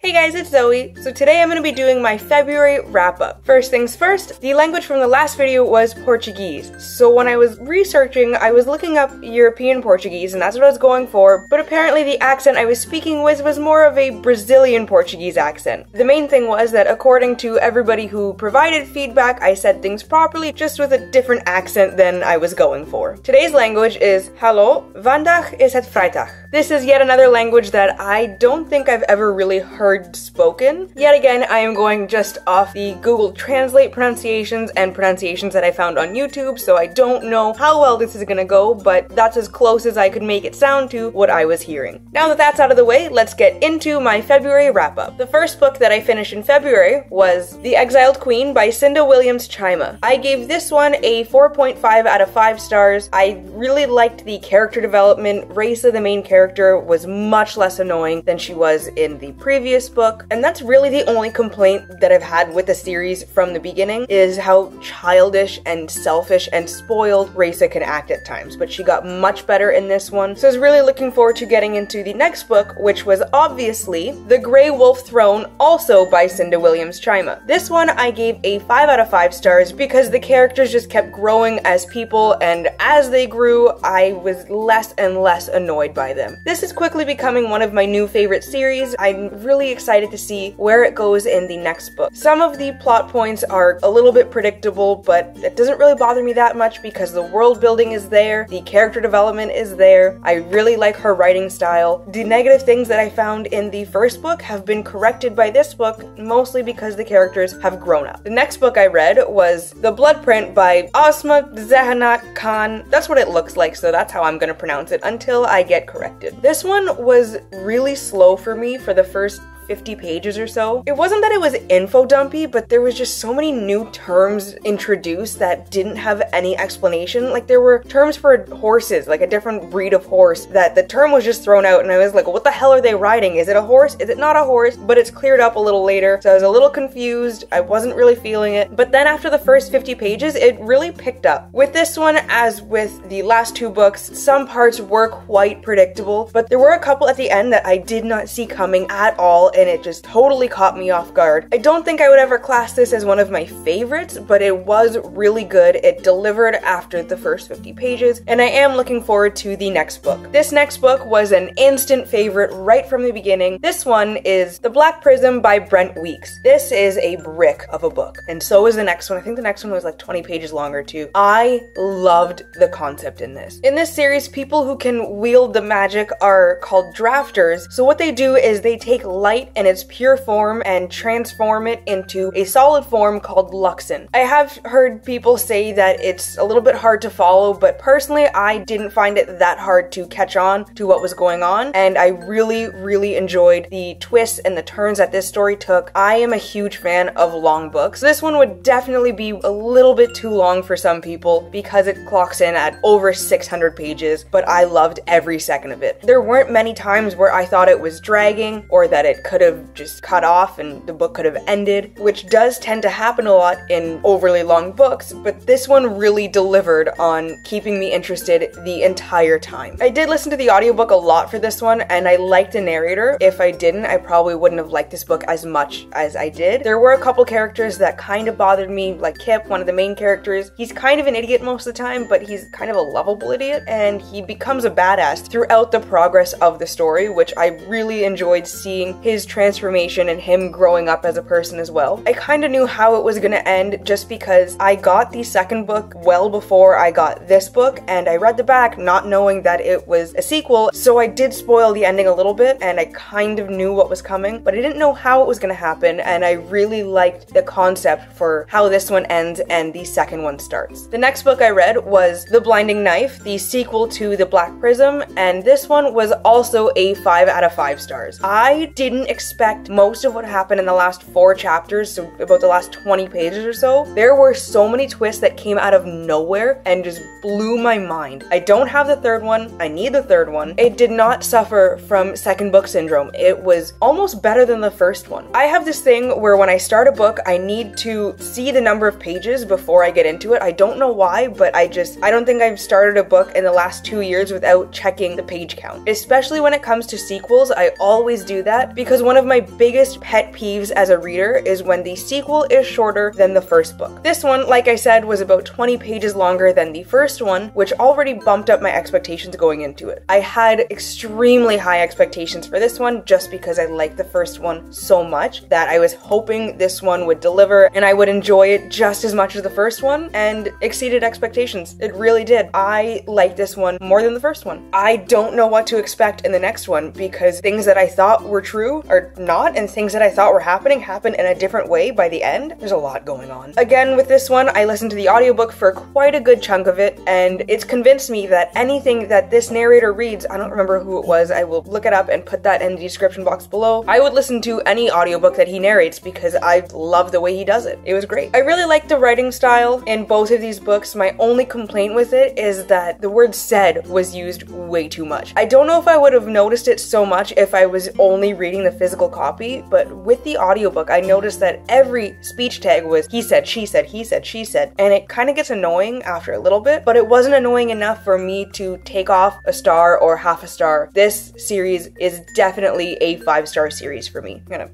Hey guys, it's Zoe. So today I'm going to be doing my February wrap-up. First things first, the language from the last video was Portuguese. So when I was researching, I was looking up European Portuguese and that's what I was going for, but apparently the accent I was speaking with was more of a Brazilian Portuguese accent. The main thing was that according to everybody who provided feedback, I said things properly, just with a different accent than I was going for. Today's language is Hallo, vandaag is het vrijdag. This is yet another language that I don't think I've ever really heard spoken. Yet again, I am going just off the Google Translate pronunciations and pronunciations that I found on YouTube, so I don't know how well this is gonna go, but that's as close as I could make it sound to what I was hearing. Now that that's out of the way, let's get into my February wrap-up. The first book that I finished in February was The Exiled Queen by Cinda Williams Chima. I gave this one a 4.5 out of 5 stars. I really liked the character development. Raisa, the main character, was much less annoying than she was in the previous book, and that's really the only complaint that I've had with the series from the beginning, is how childish and selfish and spoiled Raisa can act at times, but she got much better in this one. So I was really looking forward to getting into the next book, which was obviously The Grey Wolf Throne, also by Cinda Williams Chima. This one I gave a 5 out of 5 stars because the characters just kept growing as people, and as they grew, I was less and less annoyed by them. This is quickly becoming one of my new favorite series. I'm really excited to see where it goes in the next book. Some of the plot points are a little bit predictable, but it doesn't really bother me that much because the world building is there, the character development is there. I really like her writing style. The negative things that I found in the first book have been corrected by this book, mostly because the characters have grown up. The next book I read was The Bloodprint by Osma Zahanat Khan. That's what it looks like, so that's how I'm gonna pronounce it until I get corrected. This one was really slow for me for the first 50 pages or so. It wasn't that it was info dumpy, but there was just so many new terms introduced that didn't have any explanation. Like there were terms for horses, like a different breed of horse, that the term was just thrown out and I was like, what the hell are they riding? Is it a horse? Is it not a horse? But it's cleared up a little later, so I was a little confused. I wasn't really feeling it. But then after the first 50 pages, it really picked up. With this one, as with the last 2 books, some parts were quite predictable, but there were a couple at the end that I did not see coming at all, and it just totally caught me off guard. I don't think I would ever class this as one of my favorites, but it was really good. It delivered after the first 50 pages, and I am looking forward to the next book. This next book was an instant favorite right from the beginning. This one is The Black Prism by Brent Weeks. This is a brick of a book, and so is the next one. I think the next one was like 20 pages longer too. I loved the concept in this. In this series, people who can wield the magic are called drafters. So what they do is they take light in its pure form and transform it into a solid form called Luxin. I have heard people say that it's a little bit hard to follow, but personally I didn't find it that hard to catch on to what was going on, and I really enjoyed the twists and the turns that this story took. I am a huge fan of long books. This one would definitely be a little bit too long for some people because it clocks in at over 600 pages, but I loved every second of it. There weren't many times where I thought it was dragging or that it could have just cut off and the book could have ended, which does tend to happen a lot in overly long books, but this one really delivered on keeping me interested the entire time. I did listen to the audiobook a lot for this one, and I liked the narrator. If I didn't, I probably wouldn't have liked this book as much as I did. There were a couple characters that kind of bothered me, like Kip, one of the main characters. He's kind of an idiot most of the time, but he's kind of a lovable idiot, and he becomes a badass throughout the progress of the story, which I really enjoyed seeing his transformation and him growing up as a person as well. I kind of knew how it was gonna end just because I got the second book well before I got this book, and I read the back not knowing that it was a sequel, so I did spoil the ending a little bit, and I kind of knew what was coming, but I didn't know how it was gonna happen, and I really liked the concept for how this one ends and the second one starts. The next book I read was The Blinding Knife, the sequel to The Black Prism, and this one was also a 5 out of 5 stars. I didn't expect most of what happened in the last 4 chapters, so about the last 20 pages or so. There were so many twists that came out of nowhere and just blew my mind. I don't have the third one. I need the third one. It did not suffer from second book syndrome. It was almost better than the first one. I have this thing where when I start a book, I need to see the number of pages before I get into it. I don't know why, but I don't think I've started a book in the last 2 years without checking the page count. Especially when it comes to sequels, I always do that because because one of my biggest pet peeves as a reader is when the sequel is shorter than the first book. This one, like I said, was about 20 pages longer than the first one, which already bumped up my expectations going into it. I had extremely high expectations for this one just because I liked the first one so much that I was hoping this one would deliver and I would enjoy it just as much as the first one, and exceeded expectations. It really did. I liked this one more than the first one. I don't know what to expect in the next one because things that I thought were true are not, and things that I thought were happening happen in a different way by the end. There's a lot going on. Again, with this one, I listened to the audiobook for quite a good chunk of it, and it's convinced me that anything that this narrator reads, I don't remember who it was, I will look it up and put that in the description box below. I would listen to any audiobook that he narrates because I love the way he does it. It was great. I really like the writing style in both of these books. My only complaint with it is that the word said was used way too much. I don't know if I would have noticed it so much if I was only reading the physical copy, but with the audiobook, I noticed that every speech tag was he said, she said, he said, she said, and it kind of gets annoying after a little bit, but it wasn't annoying enough for me to take off a star or half a star. This series is definitely a 5-star series for me. I'm gonna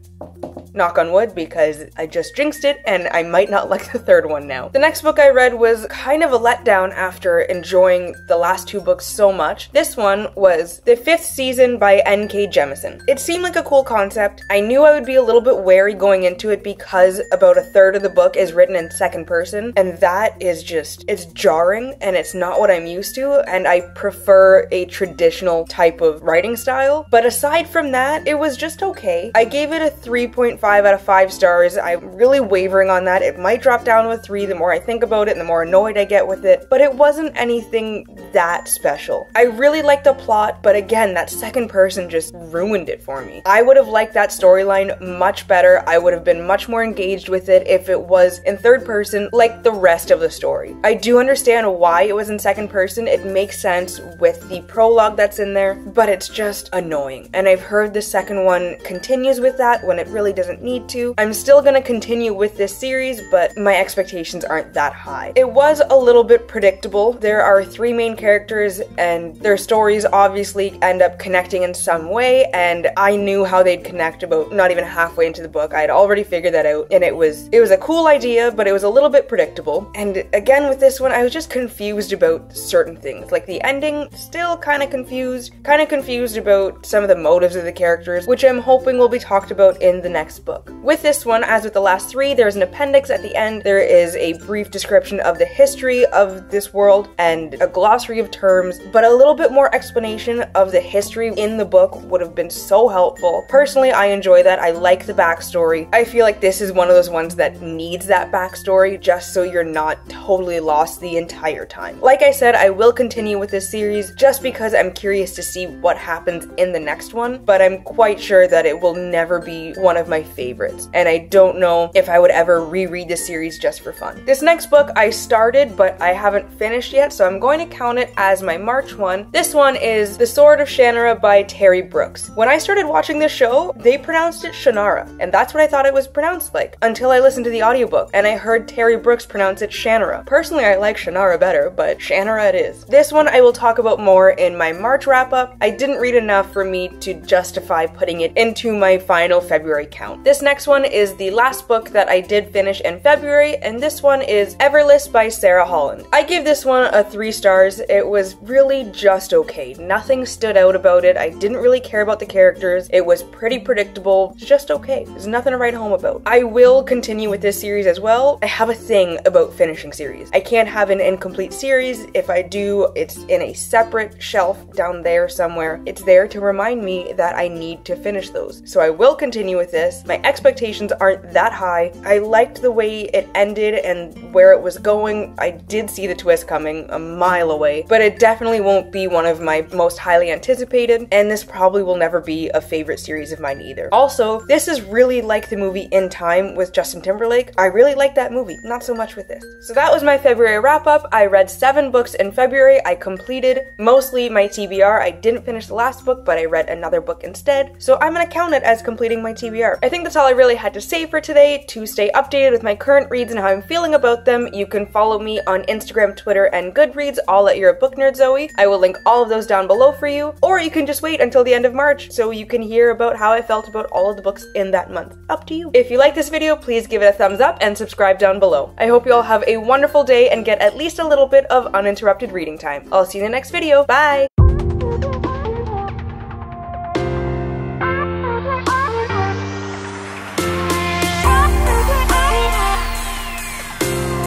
knock on wood because I just jinxed it and I might not like the third one now. The next book I read was kind of a letdown after enjoying the last 2 books so much. This one was The 5th Season by N.K. Jemisin. It seemed like a cool concept. I knew I would be a little bit wary going into it because about a third of the book is written in second person, and that is just, it's jarring and it's not what I'm used to, and I prefer a traditional type of writing style. But aside from that, it was just okay. I gave it a 3.5 out of 5 stars. I'm really wavering on that. It might drop down to a 3 the more I think about it and the more annoyed I get with it, but it wasn't anything that special. I really liked the plot, but again, that second person just ruined it for me. I would have liked that storyline much better. I would have been much more engaged with it if it was in third person like the rest of the story. I do understand why it was in second person. It makes sense with the prologue that's in there, but it's just annoying. And I've heard the second one continues with that when it really doesn't need to. I'm still gonna continue with this series, but my expectations aren't that high. It was a little bit predictable. There are 3 main characters and their stories obviously end up connecting in some way, and I knew how they'd connect about not even halfway into the book. I had already figured that out, and it was a cool idea, but it was a little bit predictable. And again with this one, I was just confused about certain things. Like the ending, still kind of confused about some of the motives of the characters, which I'm hoping will be talked about in the next book. With this one, as with the last 3, there's an appendix at the end. There is a brief description of the history of this world and a glossary of terms, but a little bit more explanation of the history in the book would have been so helpful. Personally, I enjoy that. I like the backstory. I feel like this is one of those ones that needs that backstory just so you're not totally lost the entire time. Like I said, I will continue with this series just because I'm curious to see what happens in the next one, but I'm quite sure that it will never be one of my favorites, and I don't know if I would ever reread this series just for fun. This next book I started, but I haven't finished yet, so I'm going to count it as my March one. This one is The Sword of Shannara by Terry Brooks. When I started watching this show, they pronounced it Shannara, and that's what I thought it was pronounced like, until I listened to the audiobook, and I heard Terry Brooks pronounce it Shannara. Personally, I like Shannara better, but Shannara it is. This one I will talk about more in my March wrap-up. I didn't read enough for me to justify putting it into my final February count. This next one is the last book that I did finish in February, and this one is Everless by Sarah Holland. I gave this one a 3 stars. It was really just okay. Nothing stood out about it. I didn't really care about the characters. It was pretty predictable. Just okay. There's nothing to write home about. I will continue with this series as well. I have a thing about finishing series. I can't have an incomplete series. If I do, it's in a separate shelf down there somewhere. It's there to remind me that I need to finish those. So I will continue with this. My expectations aren't that high. I liked the way it ended and where it was going. I did see the twist coming a mile away, but it definitely won't be one of my most highly anticipated, and this probably will never be a favorite series of mine either. Also, this is really like the movie In Time with Justin Timberlake. I really like that movie, not so much with this. So that was my February wrap-up. I read 7 books in February. I completed mostly my TBR. I didn't finish the last book, but I read another book instead, so I'm gonna count it as completing my TBR. I think that's all I really had to say for today. To stay updated with my current reads and how I'm feeling about them, you can follow me on Instagram, Twitter, and Goodreads, all at You're a Book Nerd Zoe. I will link all of those down below for you, or you can just wait until the end of March so you can hear about about how I felt about all of the books in that month. Up to you. If you like this video, please give it a thumbs up and subscribe down below. I hope you all have a wonderful day and get at least a little bit of uninterrupted reading time. I'll see you in the next video. Bye!